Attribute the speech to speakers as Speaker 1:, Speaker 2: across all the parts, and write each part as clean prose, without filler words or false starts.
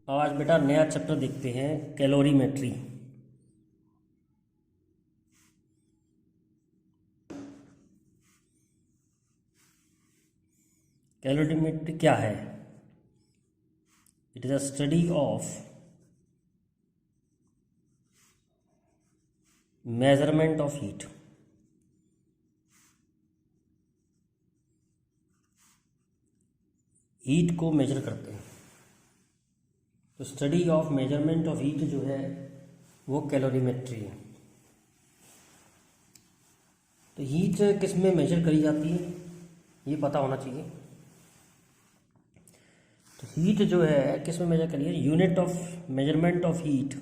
Speaker 1: आज बेटा नया चैप्टर देखते हैं, कैलोरीमेट्री। कैलोरीमेट्री क्या है? It is a study of measurement of heat. Heat को मेजर करते हैं, तो study of measurement of heat जो है वो कैलोरीमेट्री है। तो हीट किस में मेजर करी जाती है ये पता होना चाहिए। तो हीट जो है किस में मेजर करी है? Unit of measurement of heat,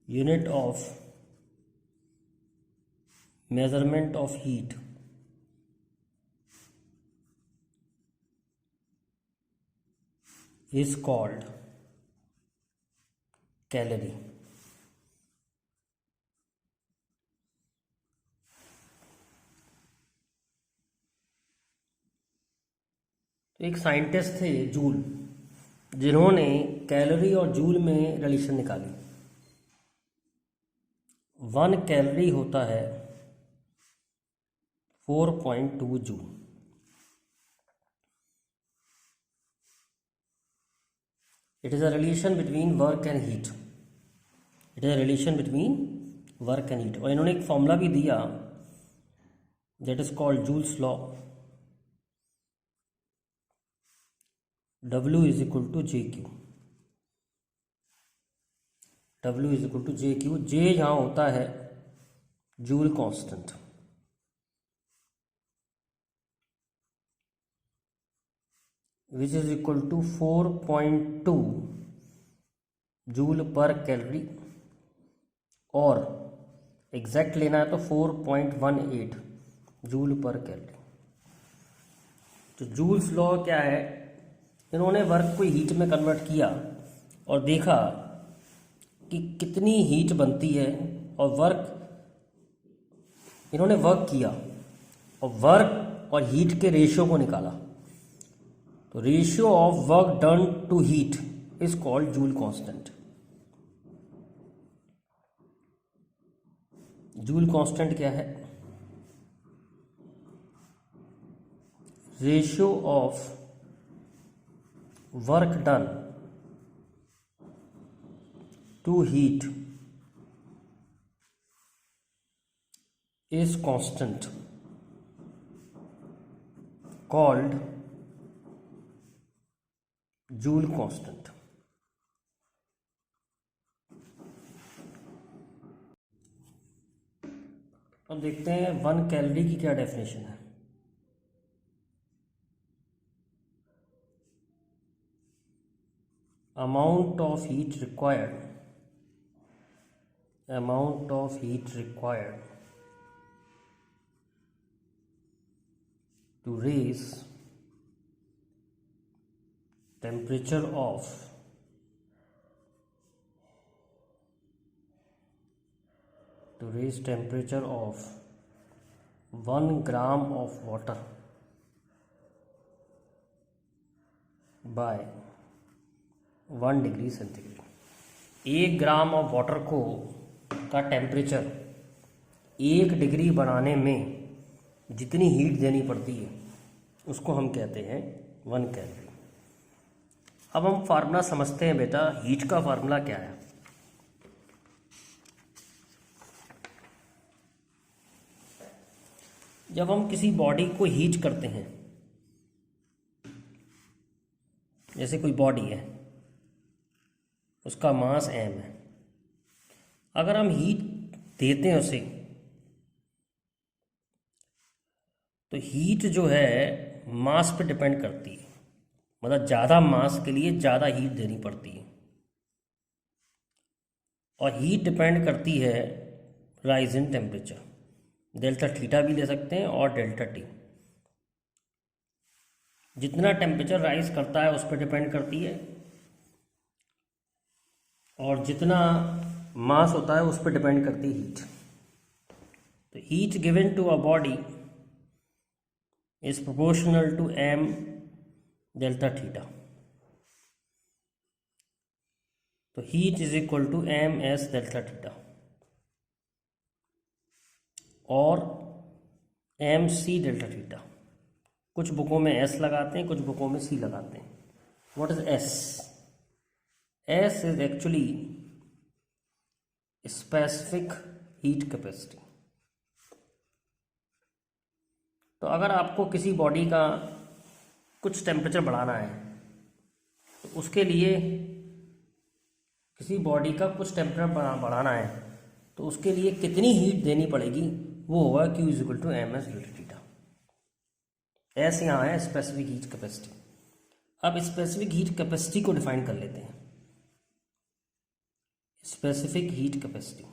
Speaker 1: unit of measurement of heat is called calorie। तो एक साइंटिस्ट थे जूल, जिन्होंने कैलोरी और जूल में रिलेशन निकाली। 1 कैलोरी होता है 4.2 joule. It is a relation between work and heat। It is a relation between work and heat। और इन्होंने एक फॉर्मूला भी दिया, that is called Joule's law। W is equal to JQ। W is equal to JQ। J यहाँ होता है joule constant, which is equal to 4.2 joule पर calorie, और एग्जैक्ट लेना है तो 4.18 जूल पर कैलोरी। तो जूल्स लॉ क्या है? इन्होंने वर्क को हीट में कन्वर्ट किया और देखा कि कितनी हीट बनती है, और वर्क इन्होंने वर्क किया और वर्क और हीट के रेशियो को निकाला। तो ratio of work done to heat is called joule constant. Joule constant क्या है? Ratio of work done to heat is constant called Joule constant। अब देखते हैं 1 कैलोरी की क्या डेफिनेशन है। Amount of heat required, amount of heat required to raise temperature of 1 gram of water by 1 degree centigrade. 1 gram of water को का temperature 1 degree बनाने में जितनी हीट देनी पड़ती है उसको हम कहते हैं 1 कैलोरी। अब हम फार्मूला समझते हैं बेटा। हीट का फार्मूला क्या है? जब हम किसी बॉडी को हीट करते हैं, जैसे कोई बॉडी है, उसका मास m है, अगर हम हीट देते हैं उसे, तो हीट जो है मास पे डिपेंड करती है। मतलब ज़्यादा मास के लिए ज़्यादा हीट देनी पड़ती है, और हीट डिपेंड करती है rise in temperature. Delta theta भी ले सकते हैं और डेल्टा टी। जितना टेम्परेचर राइज करता है उस पर डिपेंड करती है, और जितना मास होता है उस पर डिपेंड करती है हीट। तो heat given to a body is proportional to m delta theta। तो heat is equal to M S delta theta और एम सी डेल्टा थीटा। कुछ बुकों में एस लगाते हैं, कुछ बुकों में सी लगाते हैं। What is S? S is actually specific heat capacity. तो अगर आपको किसी बॉडी का कुछ टेम्परेचर बढ़ाना है तो उसके लिए किसी बॉडी का कुछ टेम्परेचर बढ़ाना है तो उसके लिए कितनी हीट देनी पड़ेगी, वो होगा Q is equal to M S delta theta. S यहाँ है स्पेसिफिक हीट कैपेसिटी। अब स्पेसिफिक हीट कैपेसिटी को डिफाइन कर लेते हैं। स्पेसिफिक हीट कैपेसिटी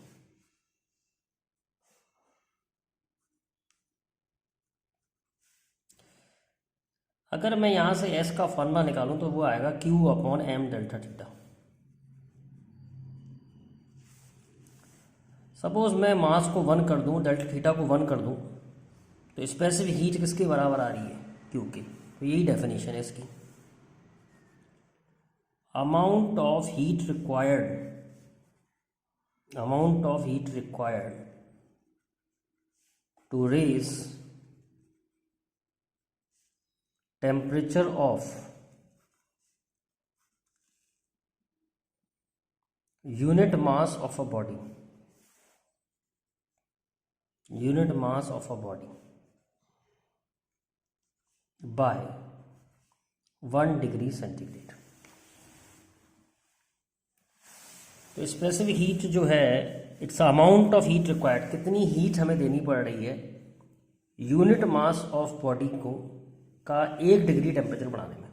Speaker 1: अगर मैं यहाँ से S का फॉर्मूला निकालूं तो वो आएगा Q upon M delta theta. Suppose मैं मास को 1 कर दूं, डेल्टा थीटा को 1 कर दूं, तो स्पेसिफिक हीट किसके बराबर आ रही है? Q के। तो यही डेफिनेशन है इसकी। Amount of heat required to raise temperature of unit mass of a body by 1 degree centigrade. तो स्पेसिफिक हीट जो है, it's amount of heat required, कितनी हीट हमें देनी पड़ रही है यूनिट मास ऑफ बॉडी को का 1 डिग्री टेम्परेचर बढ़ाने में।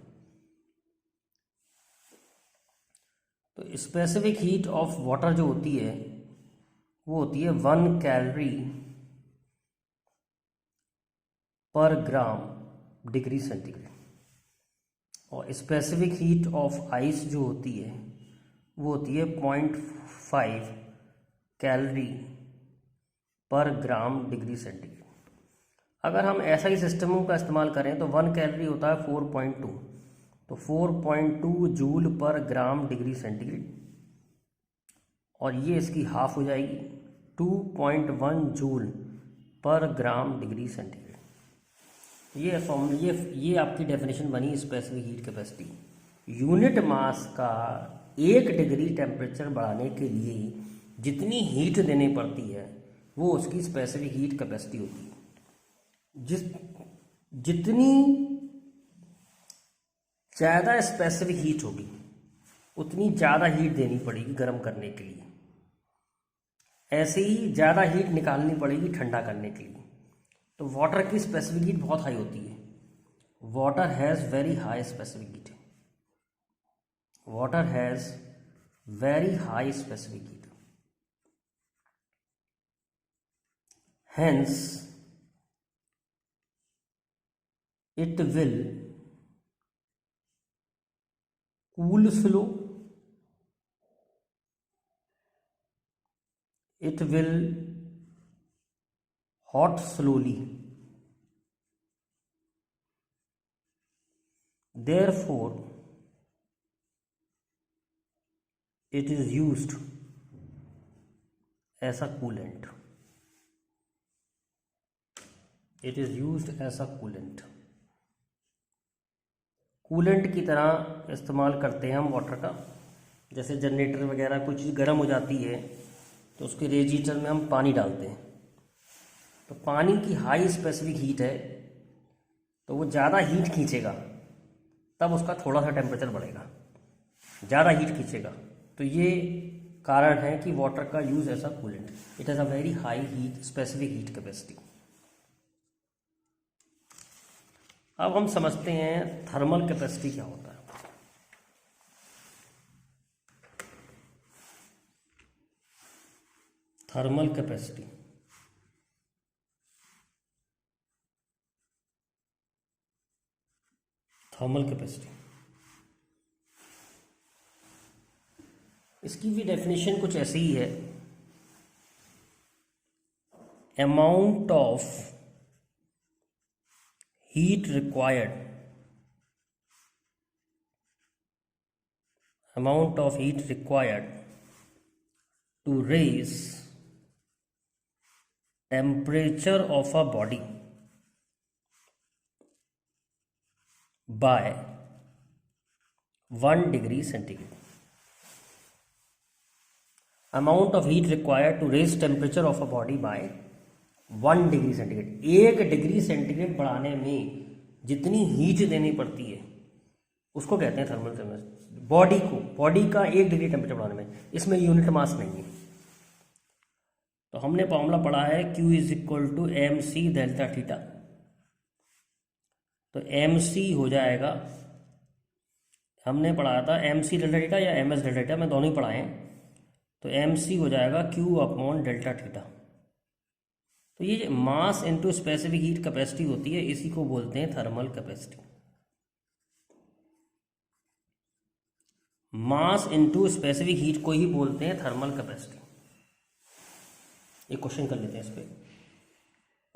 Speaker 1: तो स्पेसिफिक हीट ऑफ वाटर जो होती है वो होती है 1 कैलोरी पर ग्राम डिग्री सेंटीग्रेड, और स्पेसिफिक हीट ऑफ आइस जो होती है वो होती है 0.5 कैलोरी पर ग्राम डिग्री सेंटीग्रेड। अगर हम ऐसा ही सिस्टमों का इस्तेमाल करें तो 1 कैलोरी होता है 4.2, तो 4.2 joule per gram degree centigrade, और ये इसकी हाफ हो जाएगी 2.1 joule per gram degree centigrade. ये आपकी डेफिनेशन बनी specific heat capacity. Unit mass का 1 डिग्री टेम्परेचर बढ़ाने के लिए जितनी हीट देनी पड़ती है वो उसकी स्पेसिफिक हीट कैपेसिटी होती है। जितनी ज़्यादा स्पेसिफिक हीट होगी उतनी ज़्यादा हीट देनी पड़ेगी गर्म करने के लिए, ऐसे ही ज़्यादा हीट निकालनी पड़ेगी ठंडा करने के लिए। तो वाटर की स्पेसिफिक हीट बहुत हाई होती है। Water has very high specific heat. Water has very high specific heat. Hence, it will cool slow, it will hot slowly. Therefore, it is used as a coolant. It is used as a coolant. Coolant की तरह इस्तेमाल करते हैं हम water का। जैसे generator वगैरह कुछ चीज़ गर्म हो जाती है तो उसके रेडिएटर में हम पानी डालते हैं, तो पानी की हाई स्पेसिफिक हीट है तो वो ज़्यादा हीट खींचेगा, तब उसका थोड़ा सा टेम्परेचर बढ़ेगा, ज़्यादा हीट खींचेगा। तो ये कारण है कि वाटर का use as a coolant. It has a very high heat specific heat capacity. अब हम समझते हैं थर्मल कैपेसिटी क्या होता है। थर्मल कैपेसिटी इसकी भी डेफिनेशन कुछ ऐसी ही है। Amount of heat required amount of heat required to raise temperature of a body by 1 degree centigrade. Amount of heat required to raise temperature of a body by 1 degree centigrade. 1 degree centigrade बढ़ाने में जितनी heat देनी पड़ती है उसको कहते हैं thermal chemistry. Body का 1 डिग्री टेम्परेचर बढ़ाने में, इसमें यूनिट मास नहीं है. तो हमने फॉर्मूला पढ़ा है Q is equal to M C delta theta. तो एम सी हो जाएगा, हमने पढ़ाया था एम सी डेल्टा थीटा या एम एस डेल्टा थीटा, मैं दोनों ही पढ़ाए हैं. तो एम सी हो जाएगा Q अपॉन डेल्टा थीटा. तो ये mass into specific heat capacity होती है, इसी को बोलते हैं thermal capacity. Mass into specific heat को ही बोलते हैं थर्मल कैपेसिटी. एक क्वेश्चन कर लेते हैं इस पे.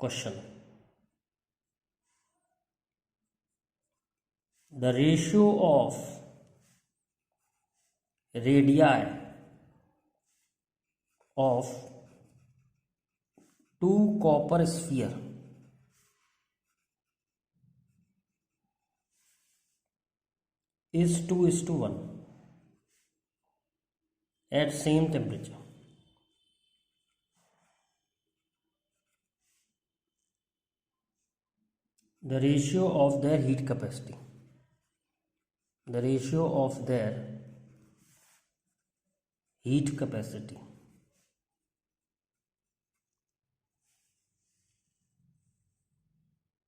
Speaker 1: Question, the ratio of radii of 2 copper sphere is 2:1 at same temperature. The ratio of their heat capacity. The ratio of their heat capacity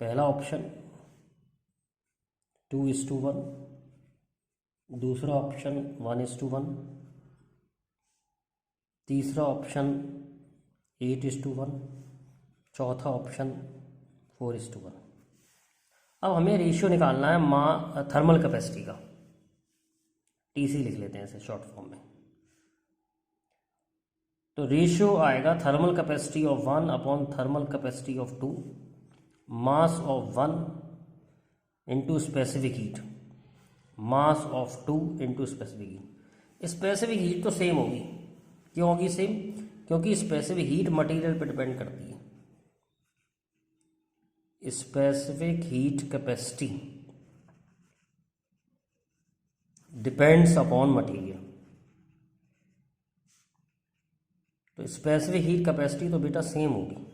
Speaker 1: पहला ऑप्शन 2:1, दूसरा ऑप्शन 1:1, तीसरा ऑप्शन 8:1, चौथा ऑप्शन 4:1. अब हमें रेशियो निकालना है थर्मल कैपेसिटी का. TC लिख लेते हैं इसे शॉर्ट फॉर्म में. तो रेशियो आएगा thermal capacity of 1 upon thermal capacity of 2, mass of 1 into specific heat, mass of 2 into specific heat. Specific heat तो सेम होगी. क्यों होगी सेम? क्योंकि स्पेसिफिक हीट मटेरियल पर डिपेंड करती है. Specific heat capacity depends upon material. तो specific heat capacity तो बेटा सेम होगी.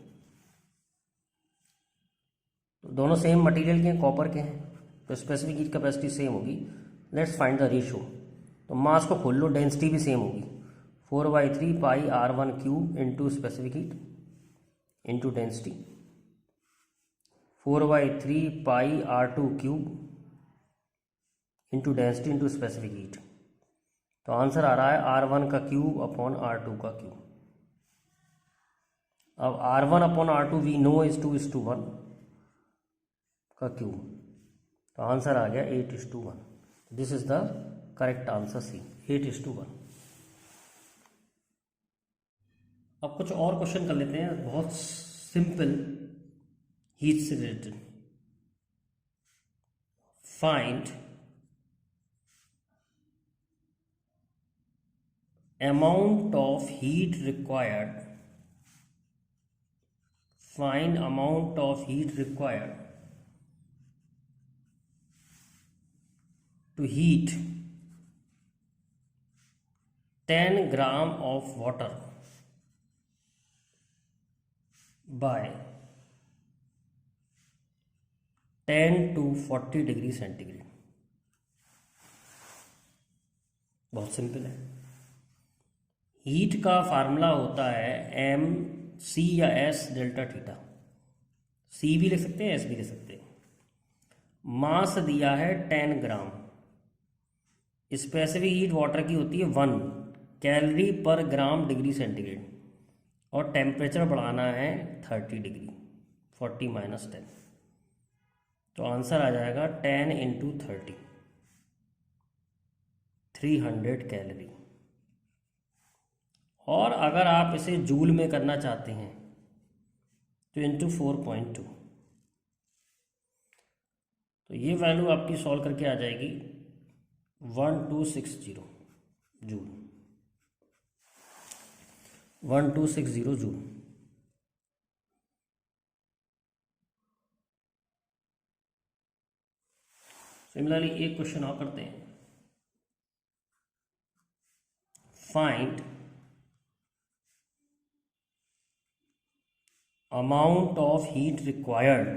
Speaker 1: तो दोनों सेम मटेरियल के हैं, कॉपर के हैं, तो स्पेसिफिक हीट कैपेसिटी सेम होगी. Let's find the ratio. तो मास को खोल लो, डेंसिटी भी सेम होगी. 4/3 पाई R1 cube into specific heat into density, 4/3 पाई R2 cube into density into specific heat. तो आंसर आ रहा है R1 का क्यूब अपॉन R2 का क्यूब. अब R1 upon R2 we know is 2:1 का क्यूब. तो आंसर आ गया 8:1. This is the correct answer C, 8:1. अब कुछ और क्वेश्चन कर लेते हैं, बहुत सिंपल हीट से related. Find amount of heat required, find amount of heat required to heat 10 gram of water by 10 to 40 degree centigrade. बहुत सिंपल है. हीट का फार्मूला होता है एम सी या एस डेल्टा थीटा. सी भी लिख सकते हैं, एस भी लिख सकते हैं. मास दिया है 10 ग्राम. स्पेसिफिक हीट वाटर की होती है 1 कैलोरी पर ग्राम डिग्री सेंटीग्रेड, और टेम्परेचर बढ़ाना है 30 डिग्री, 40 - 10. तो आंसर आ जाएगा 10 × 30, 300 कैलोरी. और अगर आप इसे जूल में करना चाहते हैं तो इंटू 4.2. तो ये वैल्यू आपकी सॉल्व करके आ जाएगी 1260. Joule, 1260 joule. सिमिलरली एक क्वेश्चन और करते हैं। Find amount of heat required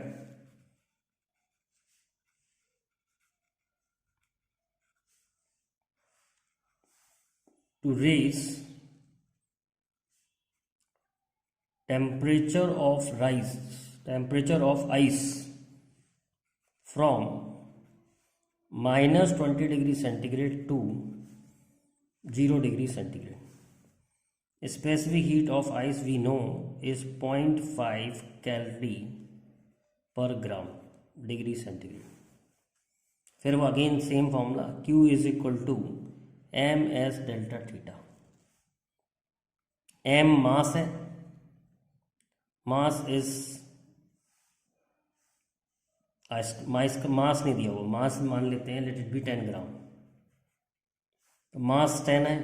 Speaker 1: to raise temperature of ice from -20 degree centigrade to 0 degree centigrade. Specific heat of ice we know is 0.5 calorie per gram degree centigrade. फिर वो again same formula, Q is equal to MS delta theta. M mass है, mass is mass नहीं दिया हुआ, मास मान लेते हैं, late it be 10 ग्राम। तो मास 10 है,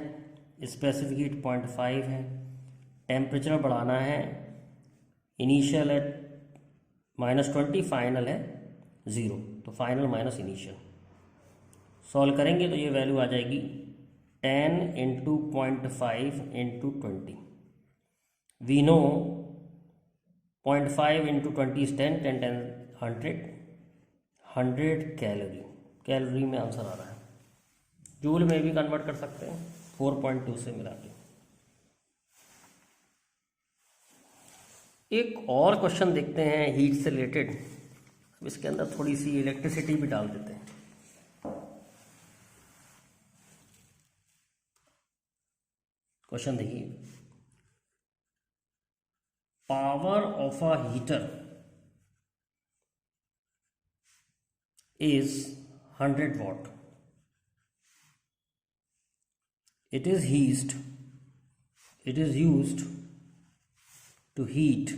Speaker 1: स्पेसिफिक हीट 0.5 है, टेम्परेचर बढ़ाना है, इनिशियल है -20, फाइनल है 0, तो फाइनल माइनस इनिशियल। सॉल्व करेंगे तो ये वैल्यू आ जाएगी 10 into 0.5 into 20। We know 0.5 into 20 is 10, 10 10 100 calorie में आंसर आ रहा है। जूल में भी कन्वर्ट कर सकते हैं 4.2 से मिला के। एक और क्वेश्चन देखते हैं हीट से रिलेटेड। अब इसके अंदर थोड़ी सी इलेक्ट्रिसिटी भी डाल देते हैं। क्वेश्चन देखिए, power of a heater is 100 watt. It is used to heat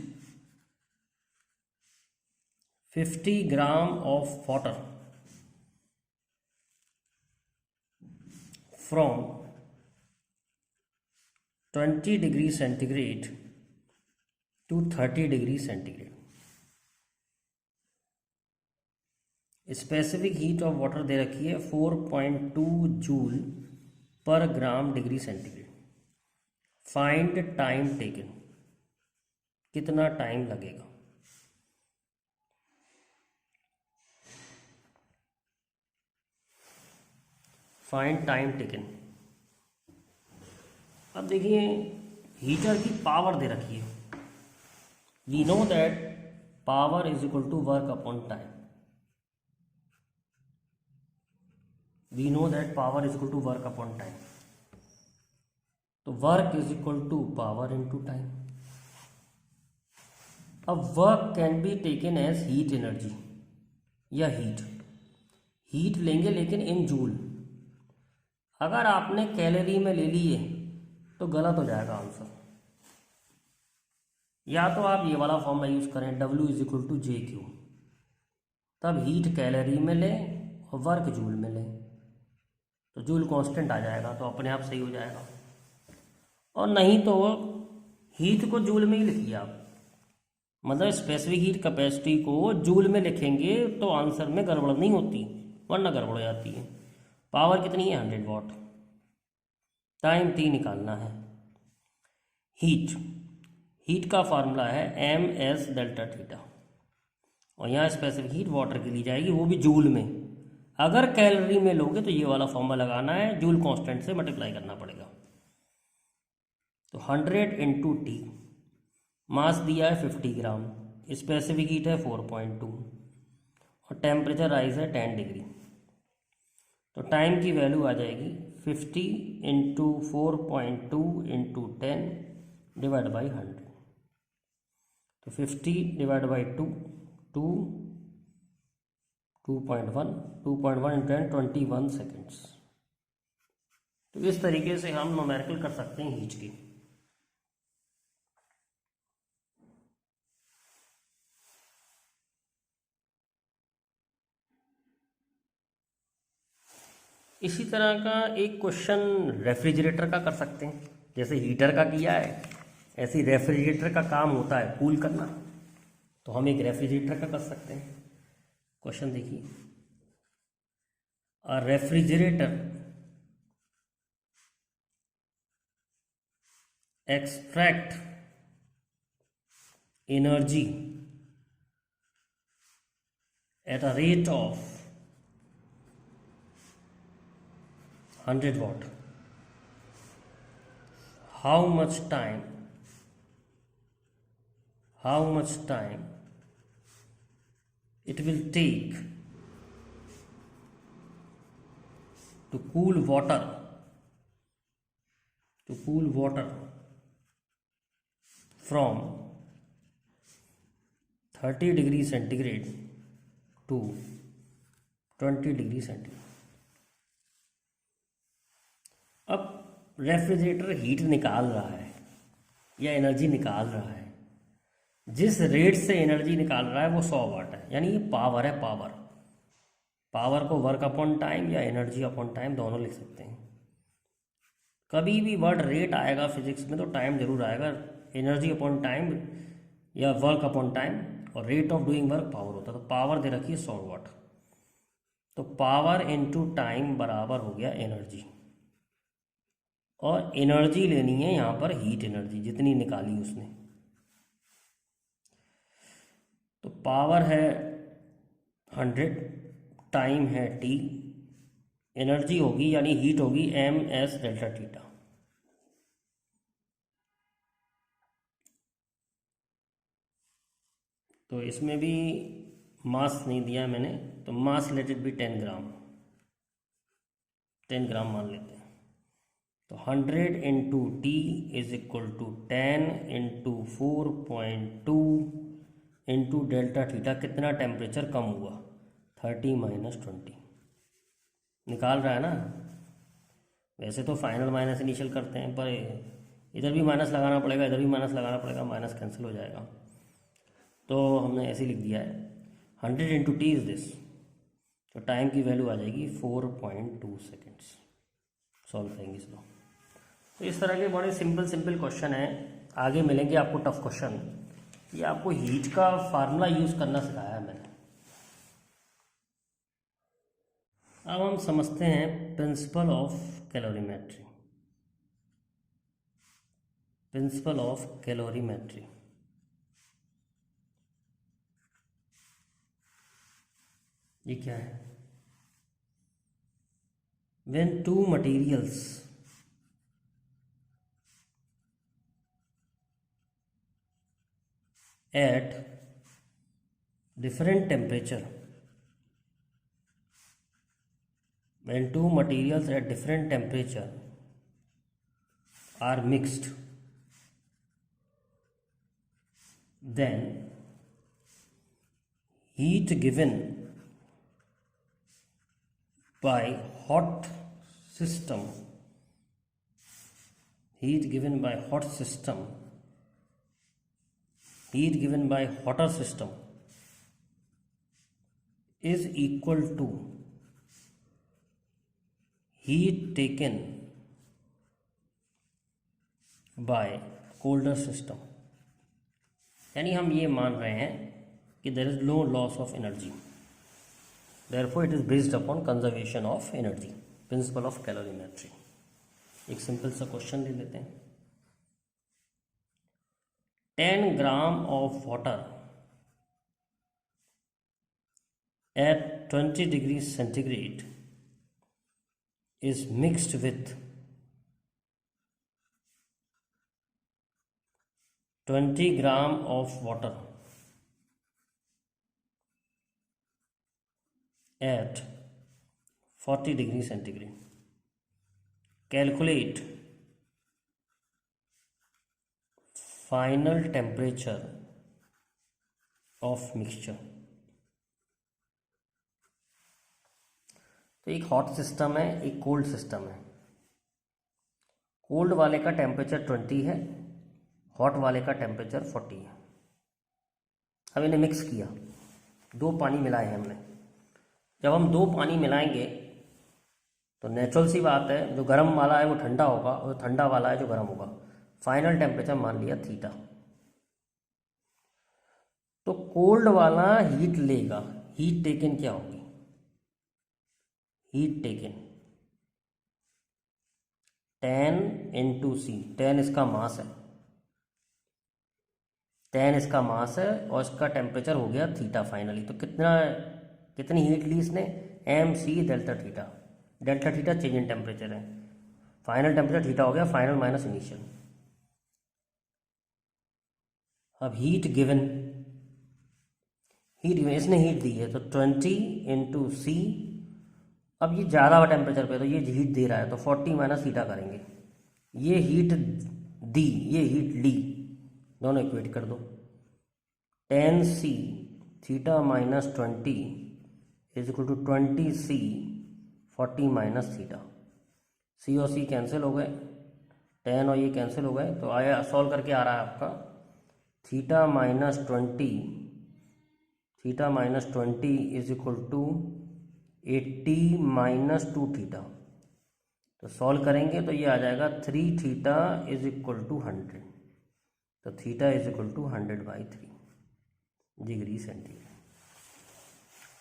Speaker 1: 50 gram of water from 20 degree centigrade to 30 degree centigrade. Specific heat of water दे रखी है 4.2 joule per gram degree centigrade. Find time taken, कितना time लगेगा। Find time taken. अब देखिए, heater की power दे रखी है। We know that power is equal to work upon time. We know that power is equal to work upon time. तो work is equal to power into time. अब work can be taken as heat energy या heat लेंगे लेकिन in joule. अगर आपने calorie में ले लिए तो गलत हो जाएगा आंसर। या तो आप ये वाला फॉर्मूला यूज करें, W is equal to JQ, तब हीट कैलोरी में लें और वर्क जूल में लें, तो जूल कांस्टेंट आ जाएगा, तो अपने आप सही हो जाएगा। और नहीं तो हीट को जूल में ही लिखिए आप, मतलब स्पेसिफिक हीट कैपेसिटी को जूल में लिखेंगे तो आंसर में गड़बड़ नहीं होती, वरना गड़बड़ हो जाती है। पावर कितनी है 100 वाट, टाइम T निकालना है। हीट का फार्मूला है MS डेल्टा थीटा, और यहाँ स्पेसिफिक हीट वाटर की ली जाएगी, वो भी जूल में। अगर कैलोरी में लोगे तो ये वाला फॉर्मूला लगाना है, जूल कांस्टेंट से मल्टीप्लाई करना पड़ेगा। तो 100 इंटू T, मास दिया है 50 ग्राम, स्पेसिफिक हीट है 4.2 और टेम्परेचर राइज है 10 डिग्री। तो टाइम की वैल्यू आ जाएगी 50 इंटू 4.2 इंटू 10 डिवाइड बाई 100। तो 50 डिवाइड बाई 2.1 इंटू 10 21 सेकेंड्स। तो इस तरीके से हम न्यूमेरिकल कर सकते हैं हीट की। इसी तरह का एक क्वेश्चन रेफ्रिजरेटर का कर सकते हैं, जैसे हीटर का किया है ऐसे ही रेफ्रिजरेटर का काम होता है कूल करना, तो हम एक रेफ्रिजरेटर का कर सकते हैं। क्वेश्चन देखिए, अ refrigerator extract energy at a rate of 100 watt. How much time it will take to cool water from 30 degree centigrade to 20 degree centigrade. अब रेफ्रिजरेटर हीट निकाल रहा है या एनर्जी निकाल रहा है, जिस रेट से एनर्जी निकाल रहा है वो 100 वाट है, यानी ये पावर है। पावर को वर्क अपॉन टाइम या एनर्जी अपॉन टाइम दोनों लिख सकते हैं। कभी भी वर्ड रेट आएगा फिजिक्स में तो टाइम जरूर आएगा, एनर्जी अपॉन टाइम या वर्क अपॉन टाइम, और rate of doing work power होता है। तो पावर दे रखी है 100 वाट, तो पावर इनटू टाइम बराबर हो गया एनर्जी, और एनर्जी लेनी है यहाँ पर हीट एनर्जी जितनी निकाली उसने। तो पावर है 100, टाइम है t, एनर्जी होगी यानी हीट होगी ms डेल्टा थीटा। तो इसमें भी मास नहीं दिया मैंने, तो mass let it be 10 gram, 10 gram मान लेते हैं। तो 100 into T is equal to 10 into 4.2 into delta theta. कितना टेम्परेचर कम हुआ? 30 माइनस 20 निकाल रहा है ना। वैसे तो फाइनल माइनस इनिशियल करते हैं, पर इधर भी माइनस लगाना पड़ेगा, इधर भी माइनस लगाना पड़ेगा, माइनस कैंसिल हो जाएगा। तो हमने ऐसे लिख दिया है 100 इंटू टी इज दिस, तो टाइम की वैल्यू आ जाएगी 4.2 सेकेंड्स। सॉल्व करेंगे इसको। तो इस तरह के बड़े सिंपल क्वेश्चन हैं। आगे मिलेंगे आपको टफ क्वेश्चन। ये आपको हीट का फार्मूला यूज़ करना सिखाया है मैंने। अब हम समझते हैं principal of calorimetry. Principal of calorimetry ये क्या है? When two materials at different temperature, when two materials at different temperature are mixed, then heat given by hot system, heat given by hotter system is equal to heat taken by colder system। यानी हम ये मान रहे हैं कि there is no loss of energy, therefore it is based upon conservation of energy, principle of calorimetry। एक simple सा question ले लेते हैं। 10 gram of water at 20 degree centigrade is mixed with 20 gram of water at 40 degree centigrade। Calculate final temperature of mixture। तो एक hot system है, एक cold system है। कोल्ड वाले का टेम्परेचर 20 है, हॉट वाले का टेम्परेचर 40 है। अब इन्हें मिक्स किया, दो पानी मिलाए हैं हमने। जब हम दो पानी मिलाएंगे तो नेचुरल सी बात है, जो गर्म वाला है वो ठंडा होगा और ठंडा वाला है जो गर्म होगा। फाइनल टेम्परेचर मान लिया थीटा। तो कोल्ड वाला हीट लेगा, हीट टेकन क्या होगी, हीट टेकन 10 इंटू सी, 10 इसका मास है, 10 इसका मास है और इसका टेम्परेचर हो गया थीटा फाइनली। तो कितनी हीट ली इसने, M C delta theta. Delta theta change in temperature है, फाइनल टेम्परेचर थीटा हो गया फाइनल माइनस इनिशियल। अब हीट गिवन, इसने हीट दी है तो 20 इंटू सी। अब ये ज़्यादा हुआ टेम्परेचर पे तो ये हीट दे रहा है तो 40 माइनस थीटा करेंगे। ये हीट दी, ये हीट ली, दोनों इक्वेट कर दो। 10 C theta minus 20 is equal to 20 C 40 minus theta. C और सी कैंसिल हो गए, 10 और ये कैंसिल हो गए, तो आया सॉल्व करके आ रहा है आपका theta minus 20 is equal to 80 minus 2 theta. तो सॉल्व करेंगे तो ये आ जाएगा 3 थीटा इज इक्वल टू 100। तो theta is equal to 100/3 degree centigrade.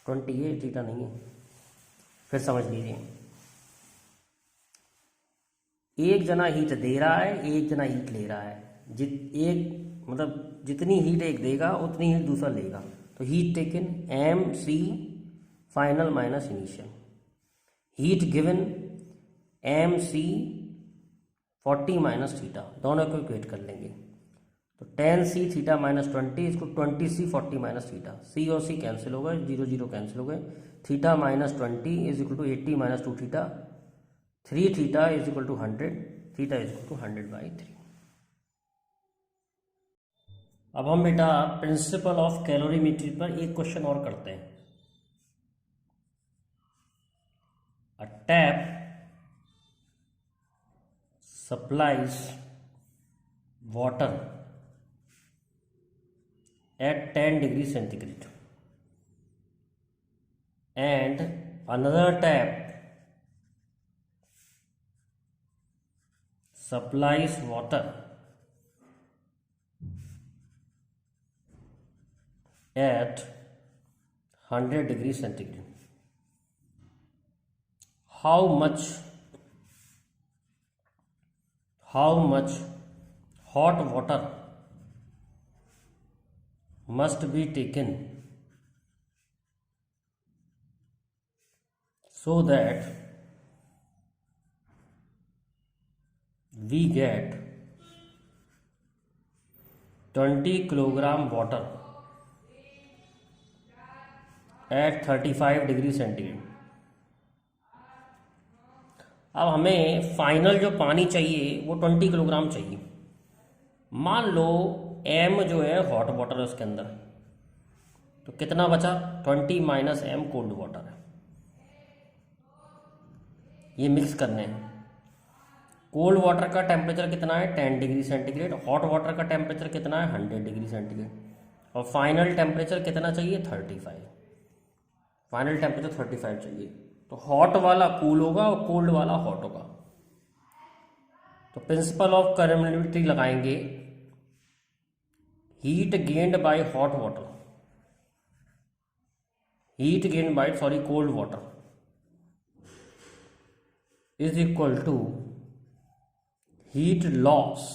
Speaker 1: 28 theta नहीं है। फिर समझ लीजिए, एक जना हीट दे रहा है, एक जना हीट ले रहा है। जितनी हीट एक देगा उतनी हीट दूसरा लेगा। तो heat taken M C final minus initial. Heat given M C 40 minus theta, दोनों को इक्वेट कर लेंगे। तो 10 सी थीटा माइनस 20 इसको 20 सी 40 माइनस थीटा। सी और सी कैंसिल हो गए, 0 0 कैंसिल हो गए। Theta minus 20 is equal to 80 minus 2 theta. 3 theta is equal to 100, theta is equal to 100/3। अब हम बेटा प्रिंसिपल ऑफ कैलोरीमेट्री पर एक क्वेश्चन और करते हैं। अ tap supplies water at 10 degrees centigrade and another tap supplies water at 100 degrees centigrade. How much hot water must be taken so that we get 20 kilogram water at 35 degree centigrade. अब हमें final जो पानी चाहिए वो 20 kilogram चाहिए। मान लो m जो है हॉट वाटर है उसके अंदर, तो कितना बचा, 20 माइनस m कोल्ड वाटर है। ये मिक्स करने हैं। कोल्ड वाटर का टेम्परेचर कितना है, 10 डिग्री सेंटीग्रेड। हॉट वाटर का टेम्परेचर कितना है, 100 डिग्री सेंटीग्रेड। और फाइनल टेम्परेचर कितना चाहिए, 35। फाइनल टेम्परेचर 35 चाहिए। तो हॉट वाला कूल होगा और कोल्ड वाला हॉट होगा। तो प्रिंसिपल ऑफ कैलोरीमेट्री लगाएंगे, heat gained by hot water, heat gained by cold water is equal to heat loss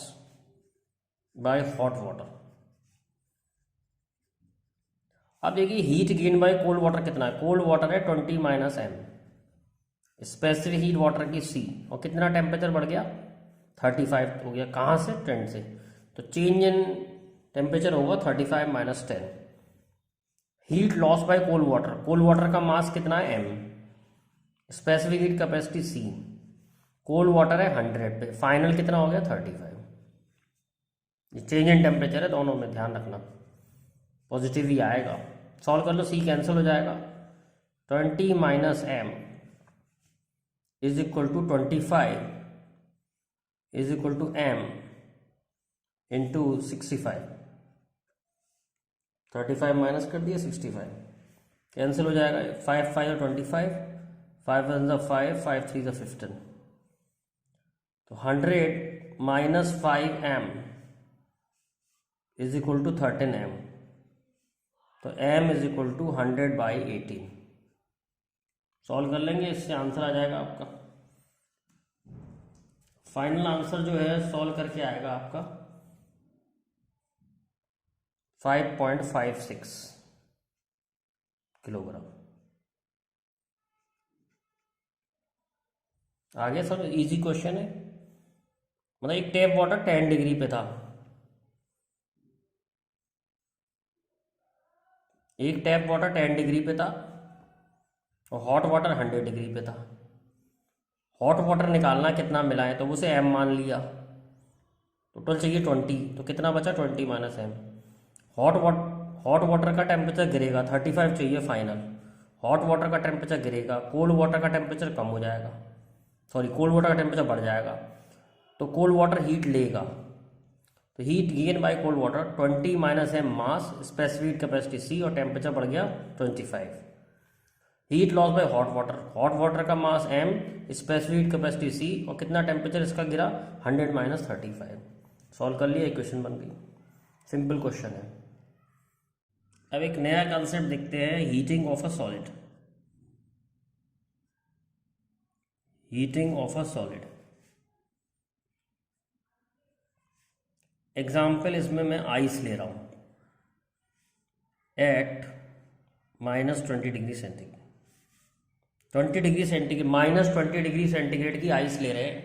Speaker 1: by hot water. अब देखिए heat gain by cold water कितना है, कोल्ड वाटर है 20 minus M, specific heat water की C, और कितना temperature बढ़ गया, 35 हो गया। कहाँ से, 10 से। तो चेंज इन टेम्परेचर होगा 35 minus 10। Heat loss by cold water, cold water का मास कितना है, M, specific heat capacity C, cold water है 100 पे, फाइनल कितना हो गया, 35। ये चेंज इन टेम्परेचर है, दोनों में ध्यान रखना, पॉजिटिव ही आएगा। सॉल्व कर लो, सी कैंसिल हो जाएगा। 20 minus M is equal to 25 is equal to M into 65। 35 माइनस कर दिया, 65 कैंसिल हो जाएगा। 5 5 और 25, 5 1 5, 5 3 15, तो 100 minus 5m is equal to 13m, तो m is equal to 100/18। Solve कर लेंगे, इससे आंसर आ जाएगा आपका। फाइनल आंसर जो है सॉल्व करके आएगा आपका 5.56 किलोग्राम। आगे सर इजी क्वेश्चन है, मतलब एक टैप वाटर 10 डिग्री पे था, एक टैप वाटर 10 डिग्री पे था और हॉट वाटर 100 डिग्री पे था। हॉट वाटर निकालना कितना मिला है, तो उसे m मान लिया, टोटल चाहिए 20, तो कितना बचा 20 माइनस m। हॉट वाटर का टेम्परेचर गिरेगा, 35 चाहिए फाइनल। हॉट वाटर का टेम्परेचर गिरेगा, कोल्ड वाटर का टेम्परेचर कम हो जाएगा, सॉरी कोल्ड वाटर का टेम्परेचर बढ़ जाएगा, तो कोल्ड वाटर हीट लेगा, तो heat gain by cold water 20 minus m mass, specific capacity C और टेम्परेचर बढ़ गया 25। Heat loss by hot water का मास m, स्पेसिफिक कैपेसिटी C और कितना टेम्परेचर इसका गिरा 100 माइनस 35। सॉल्व कर लिया, इक्वेशन बन गई। सिंपल क्वेश्चन है। अब एक नया कंसेप्ट देखते हैं, heating of a solid. Heating of a solid example, इसमें मैं आइस ले रहा हूं at minus 20 degree centigrade, 20 degree centigrade minus 20 degree centigrade की आइस ले रहे हैं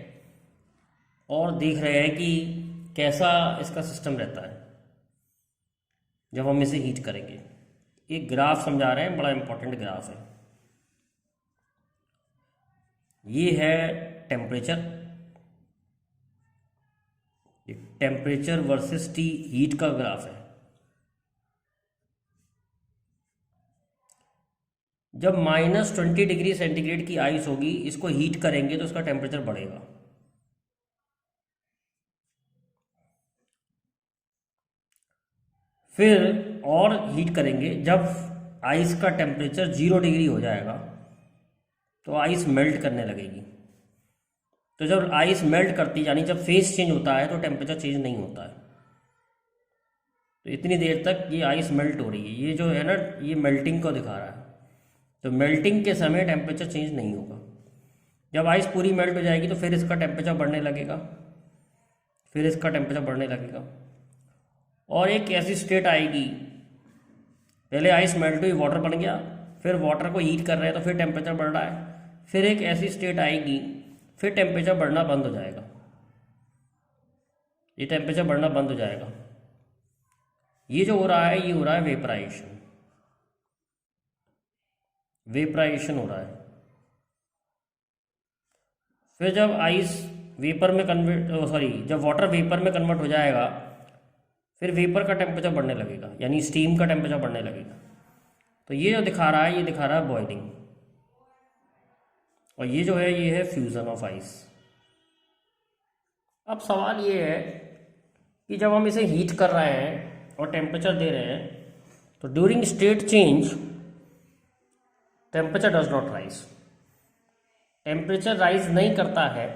Speaker 1: और देख रहे हैं कि कैसा इसका सिस्टम रहता है जब हम इसे हीट करेंगे। एक ग्राफ समझा रहे हैं, बड़ा इंपॉर्टेंट ग्राफ है। ये है temperature, temperature versus T heat का ग्राफ है। जब माइनस 20 डिग्री सेंटीग्रेड की आइस होगी, इसको हीट करेंगे तो इसका टेम्परेचर बढ़ेगा। फिर और हीट करेंगे, जब आइस का टेम्परेचर 0 डिग्री हो जाएगा तो आइस मेल्ट करने लगेगी। तो जब आइस मेल्ट करती, यानी जब फेज चेंज होता है तो टेम्परेचर चेंज नहीं होता है। तो इतनी देर तक ये आइस मेल्ट हो रही है, ये जो है ना, ये मेल्टिंग को दिखा रहा है। तो मेल्टिंग के समय टेम्परेचर चेंज नहीं होगा। जब आइस पूरी मेल्ट हो जाएगी तो फिर इसका टेम्परेचर बढ़ने लगेगा, फिर इसका टेम्परेचर बढ़ने लगेगा। और एक ऐसी स्टेट आएगी, पहले आइस मेल्ट हुई, वाटर बन गया, फिर वाटर को हीट कर रहे हैं तो फिर टेम्परेचर बढ़ रहा है। फिर एक ऐसी स्टेट आएगी, फिर टेम्परेचर बढ़ना बंद हो जाएगा, ये टेम्परेचर बढ़ना बंद हो जाएगा। ये जो हो रहा है, ये हो रहा है वेपराइजेशन, वेपराइजेशन हो रहा है। फिर जब आइस वेपर में जब वाटर वेपर में कन्वर्ट हो जाएगा, फिर वेपर का टेम्परेचर बढ़ने लगेगा, यानी स्टीम का टेम्परेचर बढ़ने लगेगा। तो ये जो दिखा रहा है, ये दिखा रहा है बॉइलिंग, और ये जो है, ये है फ्यूजन ऑफ आइस। अब सवाल ये है कि जब हम इसे हीट कर रहे हैं और टेम्परेचर दे रहे हैं, तो during state change temperature does not rise, temperature rise नहीं करता है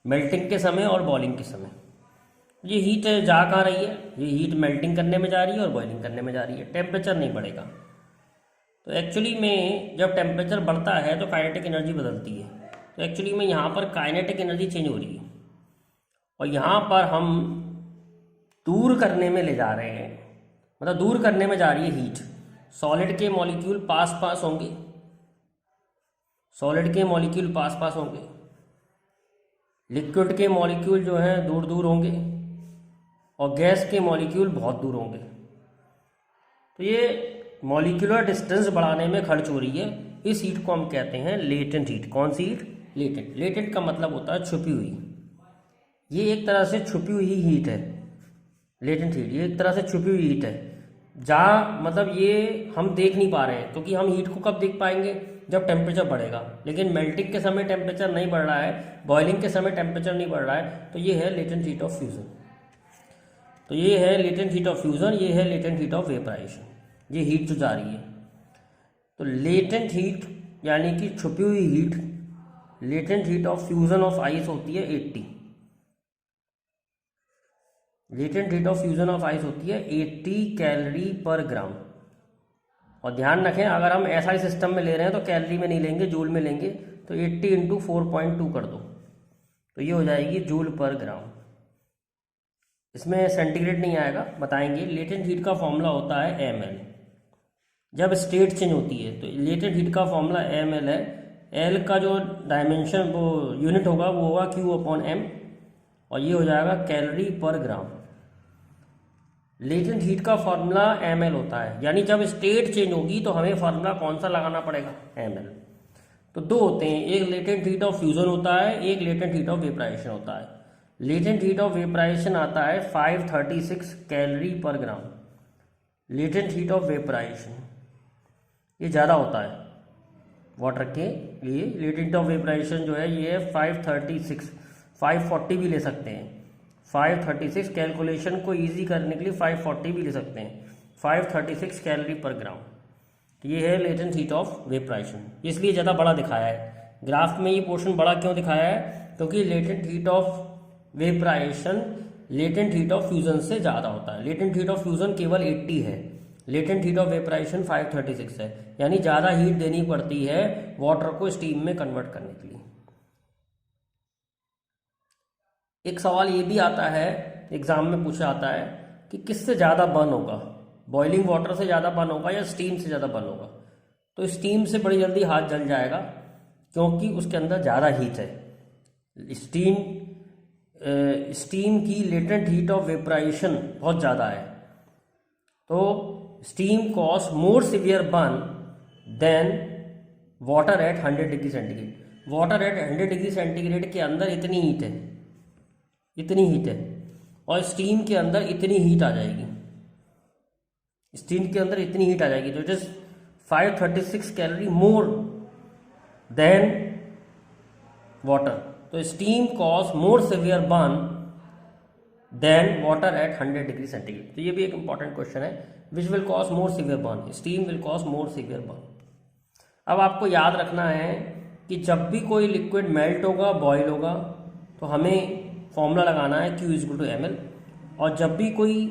Speaker 1: मेल्टिंग के समय और बॉइलिंग के समय। ये हीट जा कहाँ रही है, ये हीट मेल्टिंग करने में जा रही है और बॉइलिंग करने में जा रही है, टेम्परेचर नहीं बढ़ेगा। तो एक्चुअली में जब टेम्परेचर बढ़ता है तो काइनेटिक एनर्जी बदलती है। तो एक्चुअली में यहाँ पर काइनेटिक एनर्जी चेंज हो रही है, और यहाँ पर हम दूर करने में ले जा रहे हैं, मतलब दूर करने में जा रही है हीट। सॉलिड के मॉलिक्यूल पास पास होंगे, सॉलिड के मॉलिक्यूल पास पास होंगे, लिक्विड के मॉलिक्यूल जो हैं दूर दूर होंगे, और गैस के मॉलिक्यूल बहुत दूर होंगे। तो ये मॉलिक्यूलर डिस्टेंस बढ़ाने में खर्च हो रही है। इस हीट को हम कहते हैं लेटेंट हीट। कौन सी हीट? लेटेंट। लेटेंट का मतलब होता है छुपी हुई। ये एक तरह से छुपी हुई हीट है, लेटेंट हीट। ये एक तरह से छुपी हुई हीट है, जहाँ मतलब ये हम देख नहीं पा रहे हैं, क्योंकि हम हीट को कब देख पाएंगे? जब टेम्परेचर बढ़ेगा। लेकिन मेल्टिंग के समय टेम्परेचर नहीं बढ़ रहा है, बॉइलिंग के समय टेम्परेचर नहीं बढ़ रहा है, तो ये है लेटेंट हीट ऑफ फ्यूजन। तो ये है लेटेंट हीट ऑफ फ्यूजन, ये है लेटेंट हीट ऑफ वेपराइजेशन। ये हीट जो जा रही है, तो लेटेंट हीट यानी कि छुपी हुई heat, latent heat of fusion of ice होती है 80। Latent heat of fusion of ice होती है 80 कैलोरी पर ग्राम। और ध्यान रखें, अगर हम एसआई सिस्टम में ले रहे हैं तो कैलोरी में नहीं लेंगे, जूल में लेंगे। तो 80 इंटू 4.2 कर दो तो ये हो जाएगी जूल पर ग्राम। इसमें सेंटीग्रेड नहीं आएगा, बताएंगे। लेटेंट हीट का फॉर्मूला होता है ml। जब स्टेट चेंज होती है तो लेटेंट हीट का फॉर्मूला ml है। एल का जो डायमेंशन वो यूनिट होगा वो होगा Q/m, और ये हो जाएगा कैलोरी पर ग्राम। लेटेंट हीट का फॉर्मूला ml होता है, यानी जब स्टेट चेंज होगी तो हमें फॉर्मूला कौन सा लगाना पड़ेगा, ml। तो दो होते हैं, एक लेटेंट हीट ऑफ फ्यूजन होता है, एक लेटेंट हीट ऑफ वेपराइजेशन होता है। लेटेंट हीट ऑफ वेपराइजेशन आता है 536 कैलोरी पर ग्राम। लेटेंट हीट ऑफ वेपराइजेशन ये ज़्यादा होता है वाटर के लिए। लेटेंट ऑफ वेपराइजेशन जो है ये 536, 540 भी ले सकते हैं। 536 कैलकुलेशन को इजी करने के लिए 540 भी ले सकते हैं। 536 कैलोरी पर ग्राम, तो ये है लेटेंट हीट ऑफ वेपराइजेशन। इसलिए ज़्यादा बड़ा दिखाया है ग्राफ में। ये पोर्शन बड़ा क्यों दिखाया है, क्योंकि latent heat of vaporization latent heat of fusion से ज़्यादा होता है। लेटेंट हीट ऑफ फ्यूजन केवल 80 है, लेटेंट हीट ऑफ वेपराइजेशन 536 है, यानी ज़्यादा हीट देनी पड़ती है वाटर को स्टीम में कन्वर्ट करने के लिए। एक सवाल ये भी आता है, एग्जाम में पूछा आता है कि किससे ज़्यादा बर्न होगा, बॉइलिंग वाटर से ज़्यादा बर्न होगा या स्टीम से ज़्यादा बर्न होगा। तो स्टीम से बड़ी जल्दी हाथ जल जाएगा, क्योंकि उसके अंदर ज़्यादा हीट है। स्टीम की लेटेंट हीट ऑफ वेपराइजेशन बहुत ज़्यादा है, तो steam cause more severe burn than water at 100 degree centigrade. Water at 100 degree centigrade के अंदर इतनी हीट है, और स्टीम के अंदर इतनी हीट आ जाएगी। स्टीम के अंदर इतनी हीट आ जाएगी, तो it is 536 calorie more than water. तो steam cause more severe burn than water at 100 degree centigrade. तो ये भी एक इंपॉर्टेंट क्वेश्चन है, which will cause more severe burn, steam will cause more severe burn. अब आपको याद रखना है कि जब भी कोई लिक्विड मेल्ट होगा, बॉयल होगा, तो हमें फॉर्मूला लगाना है Q = ml, और जब भी कोई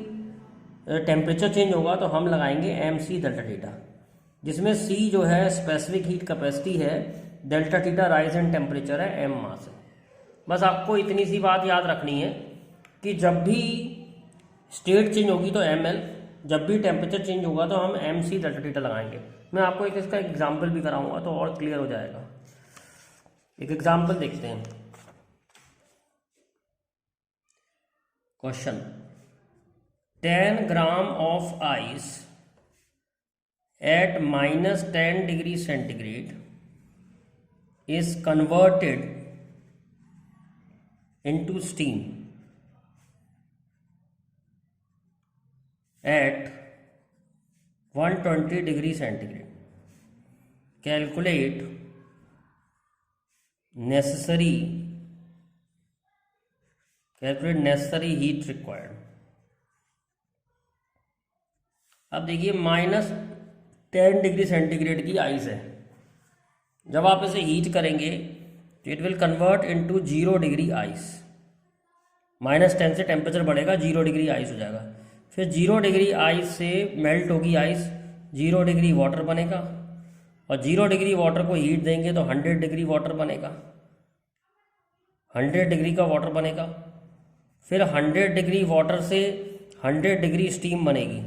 Speaker 1: टेम्परेचर चेंज होगा तो हम लगाएंगे mc डेल्टा थीटा, जिसमें c जो है स्पेसिफिक हीट कैपेसिटी है, delta theta rise in temperature है, m मास है। बस आपको इतनी सी बात याद रखनी है कि जब भी स्टेट चेंज होगी तो ml, जब भी टेम्परेचर चेंज होगा तो हम mc डेल्टा थीटा लगाएंगे। मैं आपको एक इसका एग्जाम्पल भी कराऊंगा तो और क्लियर हो जाएगा। एक एग्जाम्पल देखते हैं। Question, 10 gram of ice at -10 degree centigrade is converted into steam at 120 degree centigrade. Calculate necessary heat required. अब देखिए -10 डिग्री सेंटीग्रेड की आइस है। जब आप इसे हीट करेंगे तो it will convert into 0 degree ice. -10 से टेम्परेचर बढ़ेगा, 0 डिग्री आइस हो जाएगा। फिर 0 डिग्री आइस से मेल्ट होगी आइस, 0 डिग्री वाटर बनेगा, और 0 डिग्री वाटर को हीट देंगे तो 100 डिग्री वाटर बनेगा, 100 डिग्री का वाटर बनेगा। फिर 100 डिग्री वाटर से 100 डिग्री स्टीम बनेगी,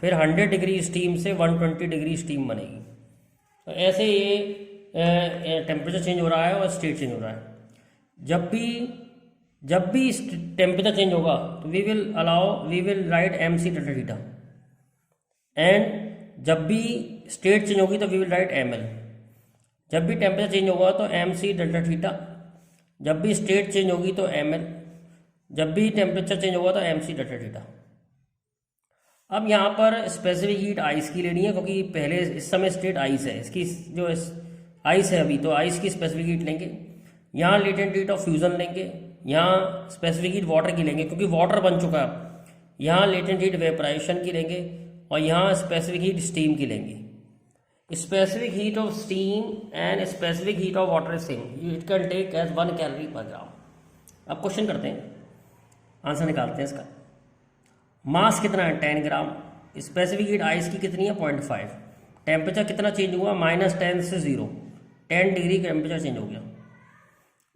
Speaker 1: फिर 100 डिग्री स्टीम से 120 डिग्री स्टीम बनेगी। तो ऐसे ये टेम्परेचर चेंज हो रहा है और स्टेट चेंज हो रहा है। जब भी टेम्परेचर चेंज होगा तो we will write mc delta theta, and जब भी स्टेट चेंज होगी तो वी विल राइट ml। जब भी टेम्परेचर चेंज होगा तो mc डेल्टा थीटा, जब भी स्टेट चेंज होगी तो ml, जब भी टेम्परेचर चेंज होगा तो mc डेल्टा थीटा। अब यहाँ पर स्पेसिफिक हीट आइस की लेनी है, क्योंकि पहले इस समय स्टेट आइस है, इसकी जो आइस है अभी, तो आइस की स्पेसिफिक हीट लेंगे। यहाँ लेटेंट हीट ऑफ फ्यूजन लेंगे, यहाँ स्पेसिफिक हीट वाटर की लेंगे क्योंकि वाटर बन चुका है। यहाँ लेटेंट हीट वेपराइजेशन की लेंगे, और यहाँ स्पेसिफिक हीट स्टीम की लेंगे। specific heat of steam and specific heat of water is same, it can take as 1 calorie per gram। अब क्वेश्चन करते हैं, आंसर निकालते हैं इसका। मास कितना है 10 ग्राम, स्पेसिफिक हीट आइस की कितनी है 0.5, टेम्परेचर कितना चेंज हुआ -10 से 0, 10 डिग्री टेम्परेचर चेंज हो गया।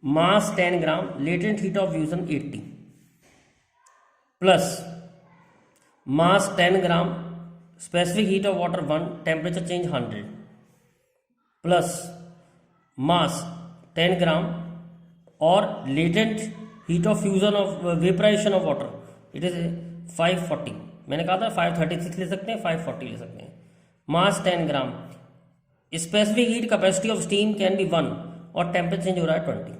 Speaker 1: Mass 10 gram, latent heat of fusion 80 plus mass 10 gram, specific heat of water 1, temperature change 100 plus mass 10 gram और latent heat of fusion of vaporisation of water it is 540। मैंने कहा था 536 ले सकते हैं, 540 ले सकते हैं। Mass 10 gram, specific heat capacity of steam can be 1 और टेम्परेचर चेंज हो रहा है 20।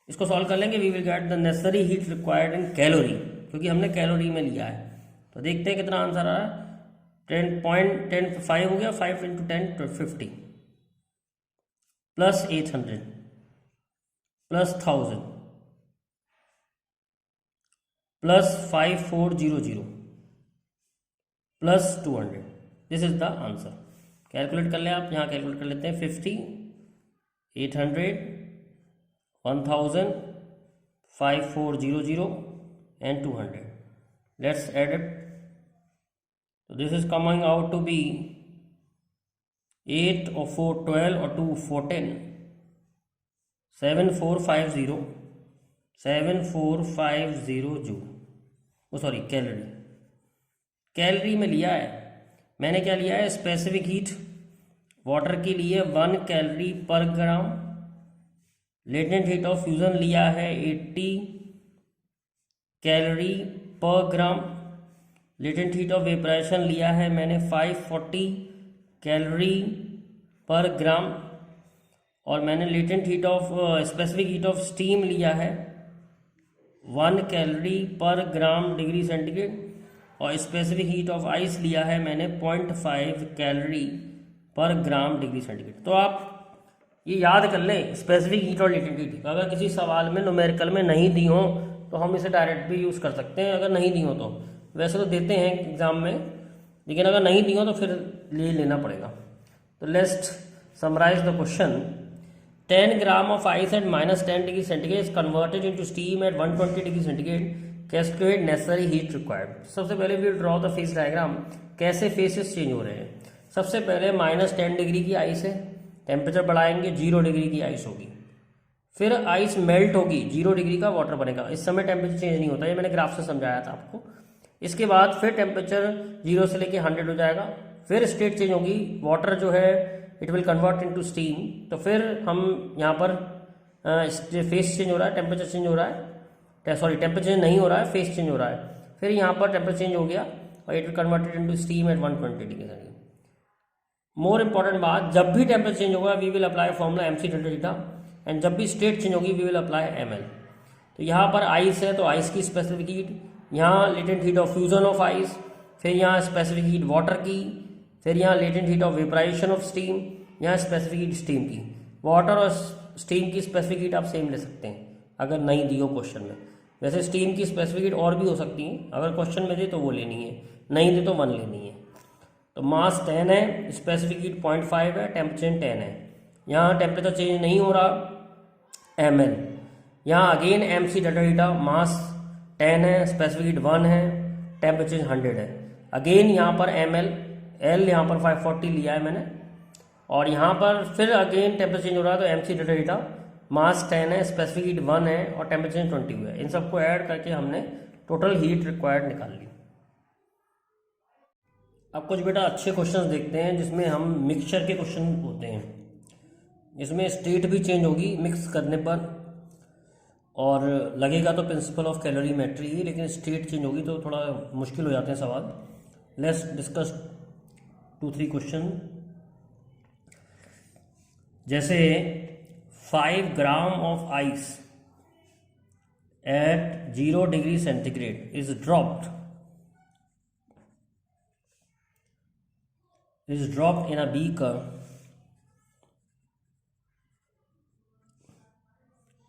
Speaker 1: इसको सॉल्व कर लेंगे, we will get the necessary heat required in calorie, क्योंकि हमने कैलोरी में लिया है। तो देखते हैं कितना आंसर आ रहा है। 10.5 हो गया, 5 × 10 तो 50 plus 800 plus 1000 plus 5400 plus 200, this is the answer. Calculate कर लें आप, यहाँ कैलकुलेट कर लेते हैं। 50, 800, 1000, 5400 and 200। Let's add it. So this is coming out to be 8 or 4 12 or 2 14, 7450 joule, oh sorry calorie. Calorie में लिया है मैंने, क्या लिया है स्पेसिफिक हीट वाटर के लिए 1 कैलोरी पर ग्राम, लेटेंट हीट ऑफ फ्यूजन लिया है 80 कैलोरी पर ग्राम, लेटेंट हीट ऑफ वेपराइजेशन लिया है मैंने 540 कैलोरी पर ग्राम, और मैंने latent heat of specific heat of steam लिया है 1 कैलोरी पर ग्राम डिग्री सेंटीग्रेड, और स्पेसिफिक हीट ऑफ आइस लिया है मैंने 0.5 कैलोरी पर ग्राम डिग्री सेंटीग्रेड। तो आप ये याद कर लें, स्पेसिफिक हीट और लेटेंट हीट अगर किसी सवाल में न्यूमेरिकल में नहीं दी हो तो हम इसे डायरेक्ट भी यूज़ कर सकते हैं, अगर नहीं दी हो तो। वैसे तो देते हैं एग्जाम में, लेकिन अगर नहीं दी हो तो फिर ले लेना पड़ेगा। तो let's summarize the question. 10 gram of ice at -10 degree centigrade is converted into steam at 120 degree centigrade, calculate necessary heat required. सबसे पहले we draw the phase diagram, कैसे फेसेस चेंज हो रहे हैं। सबसे पहले -10 डिग्री की आइस है, टेम्परेचर बढ़ाएंगे 0 डिग्री की आइस होगी, फिर आइस मेल्ट होगी 0 डिग्री का वाटर बनेगा। इस समय टेम्परेचर चेंज नहीं होता, ये मैंने ग्राफ से समझाया था आपको। इसके बाद फिर टेम्परेचर 0 से लेके 100 हो जाएगा, फिर स्टेट चेंज होगी, वाटर जो है it will convert into steam. तो फिर हम यहाँ पर फेस चेंज हो रहा है, टेम्परेचर चेंज हो रहा है, सॉरी टेम्परेचर नहीं हो रहा है, फेस चेंज हो रहा है। फिर यहाँ पर टेम्परेचर चेंज हो गया और it will converted into steam at 120 degree. More important बात, जब भी टेम्परेचर चेंज होगा we will apply formula mc delta theta, and जब भी स्टेट चेंज होगी वी विल अप्लाई ml। तो यहाँ पर आइस है तो आइस की स्पेसिफिक हीट, यहाँ latent heat of fusion of ice, फिर यहाँ स्पेसिफिक हीट वाटर की, फिर यहाँ latent heat of vaporisation of steam, यहाँ स्पेसिफिक हीट स्टीम की। वाटर और स्टीम की स्पेसिफिक हीट आप सेम ले सकते हैं अगर नहीं दी हो क्वेश्चन में। वैसे स्टीम की स्पेसिफिक हीट और भी हो सकती है, अगर क्वेश्चन में दे तो वो लेनी है, नहीं दे तो 1 लेनी है। तो मास 10 है, स्पेसिफिक हीट 0.5 है, टेम्परेचर 10 है। यहाँ टेम्परेचर चेंज नहीं हो रहा ml। यहाँ अगेन mc डेल्टा थीटा, मास 10 है, स्पेसिफिक हीट 1 है, टेम्परेचर 100 है। अगेन यहाँ पर ml, l यहाँ पर 540 लिया है मैंने, और यहाँ पर फिर अगेन टेम्परेचर चेंज हो रहा है तो mc डेल्टा थीटा, मास 10 है, स्पेसिफिक हीट 1 है और टेम्परेचर 20 हुआ है। इन सबको ऐड करके हमने टोटल हीट रिक्वायर्ड निकाल ली। अब कुछ बेटा अच्छे क्वेश्चंस देखते हैं जिसमें हम मिक्सचर के क्वेश्चन होते हैं। इसमें स्टेट भी चेंज होगी मिक्स करने पर, और लगेगा तो प्रिंसिपल ऑफ कैलोरीमेट्री ही, लेकिन स्टेट चेंज होगी तो थोड़ा मुश्किल हो जाते हैं सवाल। Let's discuss 2-3 question. जैसे 5 ग्राम of ice eight 0 degree centigrade is dropped in a beaker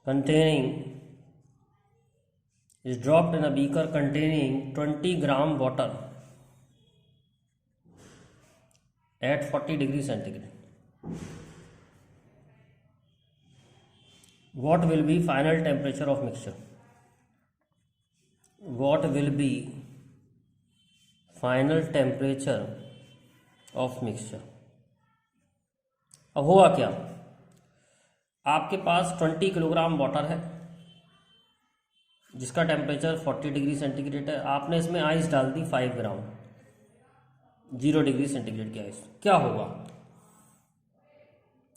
Speaker 1: containing 20 gram water at 40 degree centigrade. What will be final temperature of mixture? What will be final temperature of mixture? अब हुआ क्या, आपके पास 20 kilogram water है जिसका temperature 40 degree centigrade है। आपने इसमें ice डाल दी 5 ग्राम 0 डिग्री सेंटीग्रेड की आइस। क्या होगा,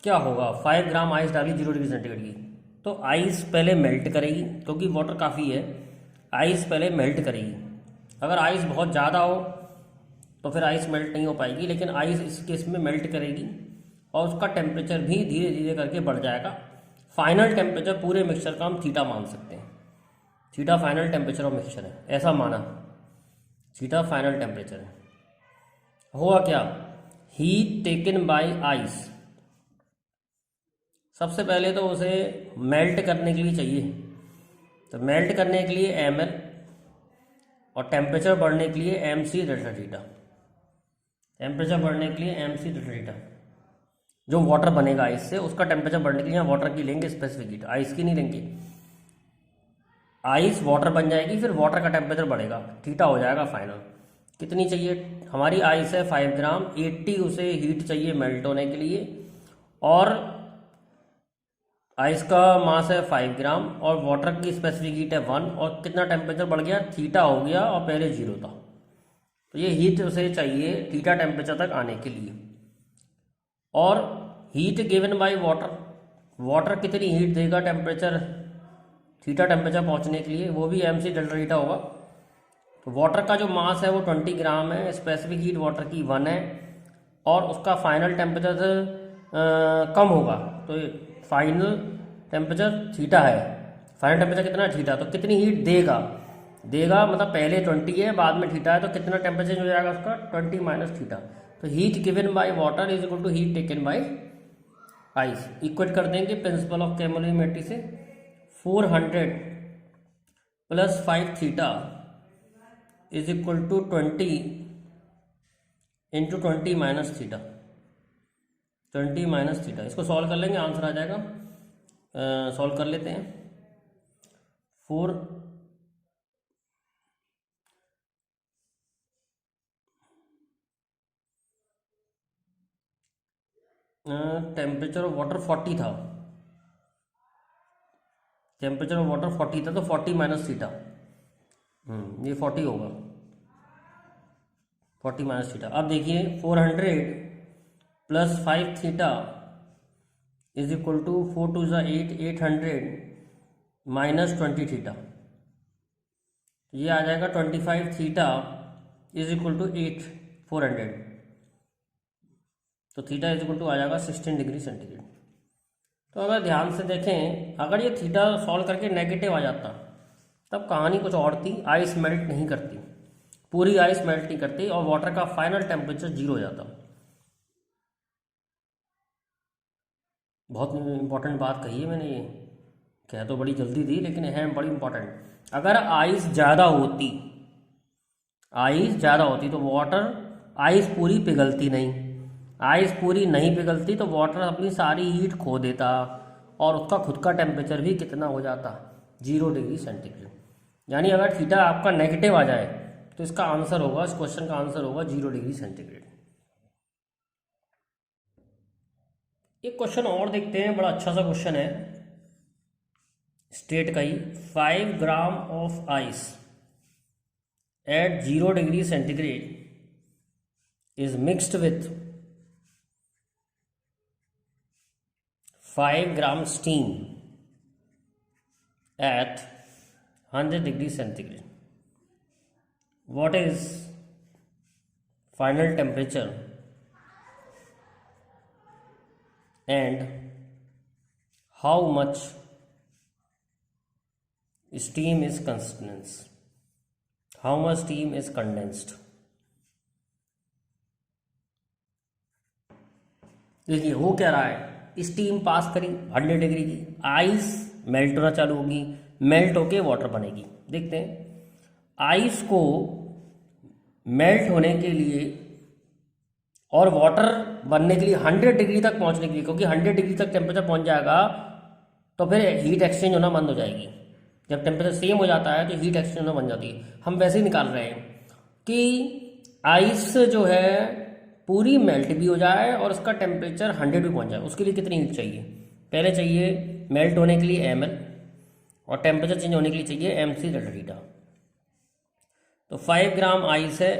Speaker 1: क्या होगा? 5 ग्राम आइस डाली 0 डिग्री सेंटीग्रेड की, तो आइस पहले मेल्ट करेगी, क्योंकि वाटर काफ़ी है, आइस पहले मेल्ट करेगी। अगर आइस बहुत ज़्यादा हो तो फिर आइस मेल्ट नहीं हो पाएगी, लेकिन आइस इस केस में मेल्ट करेगी और उसका टेम्परेचर भी धीरे धीरे करके बढ़ जाएगा। फाइनल टेम्परेचर पूरे मिक्सचर का हम थीटा मान सकते हैं। Theta final temperature of mixture है, ऐसा माना, थीटा फाइनल टेम्परेचर है। हुआ क्या, हीट टेकन बाय आइस, सबसे पहले तो उसे मेल्ट करने के लिए चाहिए, तो मेल्ट करने के लिए ml और टेम्परेचर बढ़ने के लिए mc डेल्टा थीटा, टेम्परेचर बढ़ने के लिए mc डेल्टा थीटा। जो वाटर बनेगा आइस से उसका टेम्परेचर बढ़ने के लिए यहाँ वाटर की लेंगे स्पेसिफिक हीट, आइस की नहीं लेंगे। आइस वाटर बन जाएगी, फिर वाटर का टेम्परेचर बढ़ेगा, थीटा हो जाएगा फाइनल। कितनी चाहिए, हमारी आइस है 5 ग्राम, 80 उसे हीट चाहिए मेल्ट होने के लिए, और आइस का मास है 5 ग्राम और वाटर की स्पेसिफिक हीट है 1, और कितना टेम्परेचर बढ़ गया, थीटा हो गया, और पहले 0 था, तो ये हीट उसे चाहिए थीटा टेम्परेचर तक आने के लिए। और heat given by water, water कितनी हीट देगा टेम्परेचर थीटा टेम्परेचर पहुंचने के लिए, वो भी mc डेल्टा थीटा होगा। तो वाटर का जो मास है वो 20 ग्राम है, स्पेसिफिक हीट वाटर की 1 है, और उसका फाइनल टेम्परेचर कम होगा, तो फाइनल टेम्परेचर थीटा है। फाइनल टेम्परेचर कितना है, थीटा, तो कितनी हीट देगा, देगा मतलब पहले 20 है बाद में थीटा है, तो कितना टेम्परेचर हो जाएगा उसका 20 माइनस थीटा। तो heat given by water is equal to heat taken by ice. Equate कर देंगे प्रिंसिपल ऑफ कैलोरीमेट्री से, 400 plus 5 theta is equal to 20 into 20 minus theta, 20 minus theta. इसको सॉल्व कर लेंगे, आंसर आ जाएगा। सॉल्व कर लेते हैं। 4 टेम्परेचर ऑफ वाटर 40 था, टेम्परेचर ऑफ वाटर 40 था, तो 40 माइनस थीटा, ये 40 होगा, 40 माइनस थीटा। अब देखिए 400 plus 5 theta is equal to 4 two ज़ा 8, 800 माइनस 20 थीटा, ये आ जाएगा 25 थीटा इज इक्वल टू 8 400, तो थीटा इज इक्वल टू आ जाएगा 16 डिग्री सेंटीग्रेड। तो अगर ध्यान से देखें, अगर ये थीटा सॉल्व करके नेगेटिव आ जाता तब कहानी कुछ और थी, आइस मेल्ट नहीं करती, पूरी आइस मेल्ट नहीं करती, और वाटर का फाइनल टेम्परेचर 0 हो जाता। बहुत इंपॉर्टेंट बात कही है मैंने, ये कह तो बड़ी जल्दी थी लेकिन है बड़ी इंपॉर्टेंट। अगर आइस ज़्यादा होती, आइस ज़्यादा होती तो वाटर, आइस पूरी पिघलती नहीं, आइस पूरी नहीं पिघलती तो वाटर अपनी सारी हीट खो देता, और उसका खुद का टेम्परेचर भी कितना हो जाता, 0 डिग्री सेंटीग्रेड। यानी अगर थीटा आपका नेगेटिव आ जाए तो इसका आंसर होगा, इस क्वेश्चन का आंसर होगा 0 डिग्री सेंटीग्रेड। एक क्वेश्चन और देखते हैं, बड़ा अच्छा सा क्वेश्चन है, स्टेट का ही। 5 ग्राम of ice eight 0 degree centigrade is mixed with 5 gram steam at 100 degree centigrade. What is final temperature and how much steam is condensed? How much steam is condensed? देखिए हो क्या रहा है, स्टीम पास करी 100 degree की, ice melt होना चालू होगी, मेल्ट होके वाटर बनेगी। देखते हैं, आइस को मेल्ट होने के लिए और वाटर बनने के लिए 100 डिग्री तक पहुंचने के लिए, क्योंकि 100 डिग्री तक टेम्परेचर पहुंच जाएगा तो फिर हीट एक्सचेंज होना बंद हो जाएगी। जब टेम्परेचर सेम हो जाता है तो हीट एक्सचेंज होना बन जाती है। हम वैसे ही निकाल रहे हैं कि आइस जो है पूरी मेल्ट भी हो जाए और उसका टेम्परेचर 100 भी पहुंच जाए, उसके लिए कितनी हीट चाहिए? पहले चाहिए मेल्ट होने के लिए ml और टेम्परेचर चेंज होने के लिए चाहिए mc डेल्टा थीटा। तो 5 ग्राम आइस है,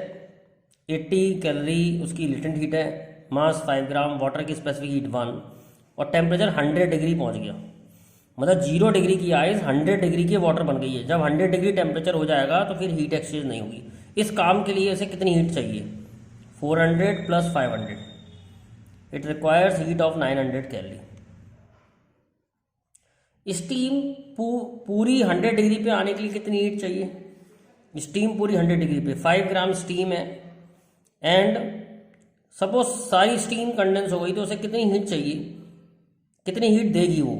Speaker 1: 80 कैलोरी उसकी लेटेंट हीट है, मास 5 ग्राम, वाटर की स्पेसिफिक हीट 1 और टेम्परेचर 100 डिग्री पहुंच गया। मतलब 0 डिग्री की आइस 100 डिग्री की वाटर बन गई है। जब 100 डिग्री टेम्परेचर हो जाएगा तो फिर हीट एक्सचेंज नहीं होगी। इस काम के लिए इसे कितनी हीट चाहिए? 400 plus 500, it requires heat of 900 calorie. Steam पूरी 100 डिग्री पे आने के लिए कितनी हीट चाहिए? स्टीम पूरी 100 डिग्री पे 5 ग्राम स्टीम है एंड सपोज सारी स्टीम कंडेंस हो गई तो उसे कितनी हीट चाहिए? कितनी हीट देगी वो?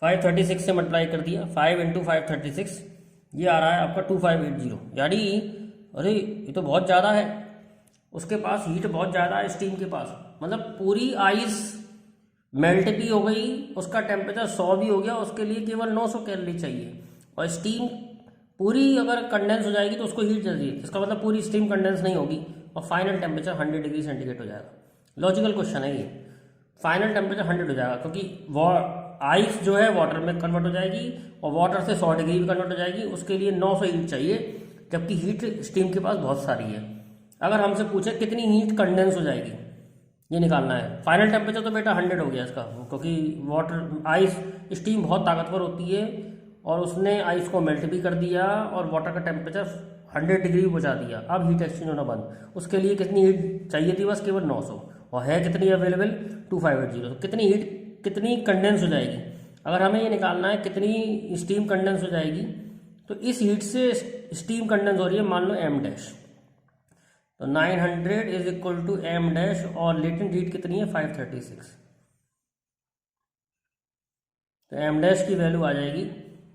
Speaker 1: 536 से मल्टीप्लाई कर दिया, 5 इंटू 536, ये आ रहा है आपका 2580। यानी अरे ये तो बहुत ज़्यादा है, उसके पास हीट बहुत ज़्यादा है स्टीम के पास। मतलब पूरी आइस मेल्ट भी हो गई, उसका टेम्परेचर 100 भी हो गया, उसके लिए केवल 900 कैलोरी चाहिए। और स्टीम पूरी अगर कंडेंस हो जाएगी तो उसको हीट चाहिए, इसका मतलब पूरी स्टीम कंडेंस नहीं होगी और फाइनल टेम्परेचर 100 डिग्री सेंटीग्रेड हो जाएगा। लॉजिकल क्वेश्चन है ये। फाइनल टेम्परेचर 100 हो जाएगा क्योंकि आइस जो है वाटर में कन्वर्ट हो जाएगी और वाटर से 100 डिग्री भी कन्वर्ट हो जाएगी, उसके लिए 900 हीट चाहिए, जबकि हीट स्टीम के पास बहुत सारी है। अगर हमसे पूछे कितनी हीट कंडेंस हो जाएगी, ये निकालना है। फाइनल टेम्परेचर तो बेटा 100 हो गया इसका, क्योंकि वाटर आइस स्टीम बहुत ताकतवर होती है और उसने आइस को मेल्ट भी कर दिया और वाटर का टेम्परेचर 100 डिग्री पहुंचा दिया। अब हीट एक्सचेंज होना बंद। उसके लिए कितनी हीट चाहिए थी? बस केवल 900, और है कितनी अवेलेबल? 2580। तो कितनी हीट, कितनी कंडेंस हो जाएगी? अगर हमें ये निकालना है कितनी स्टीम कंडेंस हो जाएगी, तो इस हीट से स्टीम कंडेंस हो रही है मान लो m डैश, तो 900 is equal to m dash और लेटेंट हीट कितनी है? 536। तो m डैश की वैल्यू आ जाएगी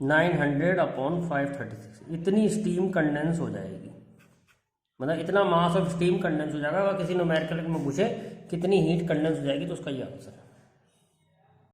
Speaker 1: 900 अपॉन 536। इतनी स्टीम कंडेंस हो जाएगी, मतलब इतना मास ऑफ स्टीम कंडेंस हो जाएगा। अगर किसी न्यूमेरिकल में पूछे कितनी हीट कंडेंस हो जाएगी तो उसका ये आंसर है।